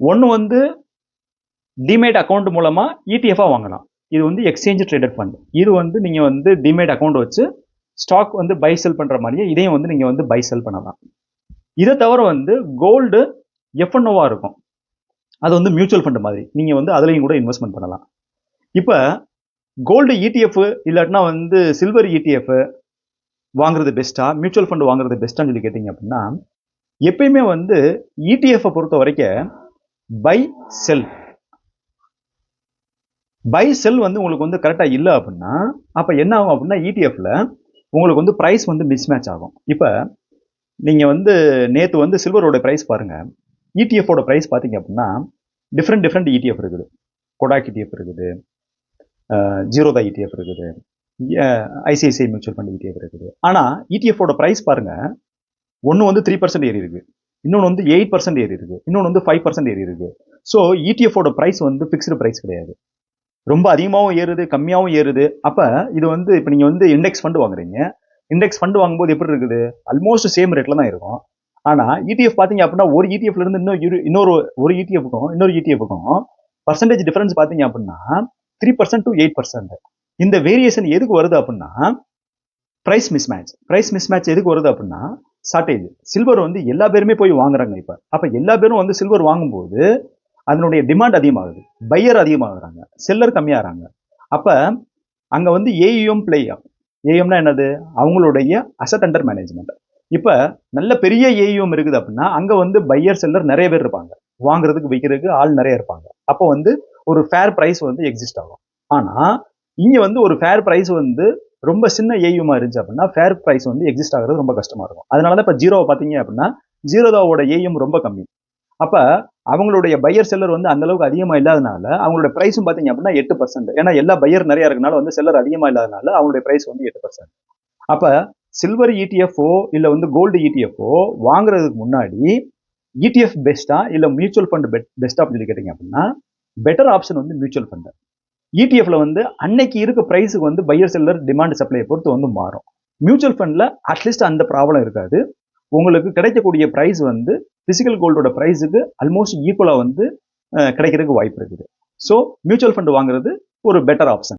ஒன்று வந்து demat account மூலமாக இடிஎஃபாக வாங்கலாம். இது வந்து எக்ஸ்சேஞ்ச் ட்ரேடட் ஃபண்ட். இது வந்து நீங்கள் வந்து டிமேட் அக்கௌண்ட் வச்சு ஸ்டாக் வந்து பை செல் பண்ணுற மாதிரியே இதையும் வந்து நீங்கள் வந்து பை செல் பண்ணலாம். இதை தவிர வந்து கோல்டு எஃப்என்ஓவாக இருக்கும். அது வந்து மியூச்சுவல் ஃபண்ட் மாதிரி நீங்கள் வந்து அதுலேயும் கூட இன்வெஸ்ட்மெண்ட் பண்ணலாம். இப்போ கோல்டு இடிஎஃப் இல்லாட்டினா வந்து சில்வர் இடிஎஃப் வாங்குறது பெஸ்ட்டா, மியூச்சுவல் ஃபண்ட் வாங்குறது பெஸ்ட்டான்னு சொல்லி கேட்டிங்க அப்படின்னா, எப்பயுமே வந்து இடிஎஃப்பை பொறுத்த வரைக்கும் பை செல் வந்து உங்களுக்கு வந்து கரெக்டாக இல்லை அப்படின்னா, அப்போ என்ன ஆகும் அப்படின்னா இடிஎஃப்ல உங்களுக்கு வந்து ப்ரைஸ் வந்து மிஸ்மேட்ச் ஆகும். இப்போ நீங்கள் வந்து நேற்று வந்து சில்வரோட ப்ரைஸ் பாருங்கள், இடிஎஃபோட ப்ரைஸ் பார்த்தீங்க அப்படின்னா டிஃப்ரெண்ட் இடிஎஃப் இருக்குது. கொடாக் இடிஎஃப் இருக்குது, ஜீரோதா இடிஎஃப் இருக்குது, ஐசிஐசிஐ மியூச்சுவல் ஃபண்ட் இடிஎஃப் இருக்குது. ஆனால் இடிஎஃபோட ப்ரைஸ் பாருங்கள், ஒன்று வந்து 3% ஏறி இருக்கு, இன்னொன்று வந்து 8% ஏறி இருக்கு, இன்னொன்று வந்து 5% ஏறி இருக்கு. ஸோ இடிஎஃபோட ப்ரைஸ் வந்து ஃபிக்ஸ்டு ப்ரைஸ் கிடையாது. ரொம்ப அதிகமாகவும் ஏறுது, கம்மியாகவும் ஏறுது. அப்போ இது வந்து இப்போ நீங்கள் வந்து இண்டெக்ஸ் ஃபண்டு வாங்குறீங்க, இண்டெக்ஸ் ஃபண்டு வாங்கும்போது எப்படி இருக்குது, ஆல்மோஸ்ட் சேம் ரேட்டில் தான் இருக்கும். ஆனால் இடிஎஃப் பார்த்தீங்க அப்படின்னா ஒரு இடிஎஃப்ல இருந்து இன்னொரு இன்னொரு இடிஎஃப்க்கும் பர்சன்டேஜ் டிஃபரன்ஸ் பார்த்தீங்க அப்படின்னா 3% to 8%. இந்த வேரியேஷன் எதுக்கு வருது அப்படின்னா பிரைஸ் மிஸ்மேட்ச் எதுக்கு வருது அப்படின்னா ஷார்டேஜ். சில்வர் வந்து எல்லா பேருமே போய் வாங்குறாங்க இப்போ. அப்போ எல்லா பேரும் வந்து சில்வர் வாங்கும்போது அதனுடைய டிமாண்ட் அதிகமாகுது, பையர் அதிகமாகுறாங்க, செல்லர் கம்மியாகிறாங்க. அப்போ அங்கே வந்து ஏயுஎம் பிளே ஆகும். ஏயுஎம்னா என்னது, அவங்களுடைய அசட் அண்டர் மேனேஜ்மெண்ட். இப்போ நல்ல பெரிய ஏயுஎம் இருக்குது அப்படின்னா அங்கே வந்து பையர் செல்லர் நிறைய பேர் இருப்பாங்க, வாங்குறதுக்கு விற்கிறதுக்கு ஆள் நிறைய இருப்பாங்க. அப்போ வந்து ஒரு ஃபேர் ப்ரைஸ் வந்து எக்ஸிஸ்ட் ஆகும். ஆனால் இங்கே வந்து ஒரு ஃபேர் ப்ரைஸ் வந்து ரொம்ப சின்ன ஏயுமா இருந்துச்சு அப்படின்னா ஃபேர் ப்ரைஸ் வந்து எக்ஸிஸ்ட் ஆகிறது ரொம்ப கஷ்டமா இருக்கும். அதனால தான் இப்போ ஜீரோவை பார்த்தீங்க அப்படின்னா ஜீரோதாவோட ஏஎம் ரொம்ப கம்மி. அப்போ அவங்களுடைய பையர் செல்லர் வந்து அந்த அளவுக்கு அதிகமாக இல்லாதனால அவங்களோட ப்ரைஸும் பார்த்தீங்க அப்படின்னா 8%. ஏன்னா எல்லா பையர் நிறைய இருக்கனால வந்து செல்லர் அதிகமாக இல்லாதனால அவங்களுடைய ப்ரைஸ் வந்து 8%. அப்போ சில்வர் இடிஎஃப்ஓ இல்லை வந்து கோல்டு இடிஎஃப்ஓ வாங்குறதுக்கு முன்னாடி இடிஎஃப் பெஸ்ட்டா இல்லை மியூச்சுவல் ஃபண்ட் பெஸ்ட்டா அப்படின்னு சொல்லி கேட்டிங்க அப்படின்னா பெட்டர் ஆப்ஷன் வந்து மியூச்சுவல் ஃபண்ட். இடிஎஃப்ல வந்து அன்னைக்கு இருக்க ப்ரைஸுக்கு வந்து பையர் செல்லர் டிமாண்ட் சப்ளையை பொறுத்து வந்து மாறும். மியூச்சுவல் ஃபண்டில் அட்லீஸ்ட் அந்த ப்ராப்ளம் இருக்காது. உங்களுக்கு கிடைக்கக்கூடிய ப்ரைஸ் வந்து பிசிக்கல் கோல்டோட ப்ரைஸுக்கு ஆல்மோஸ்ட் ஈக்குவலாக வந்து கிடைக்கிறதுக்கு வாய்ப்பு இருக்குது. ஸோ மியூச்சுவல் ஃபண்ட் வாங்குறது ஒரு பெட்டர் ஆப்ஷன்.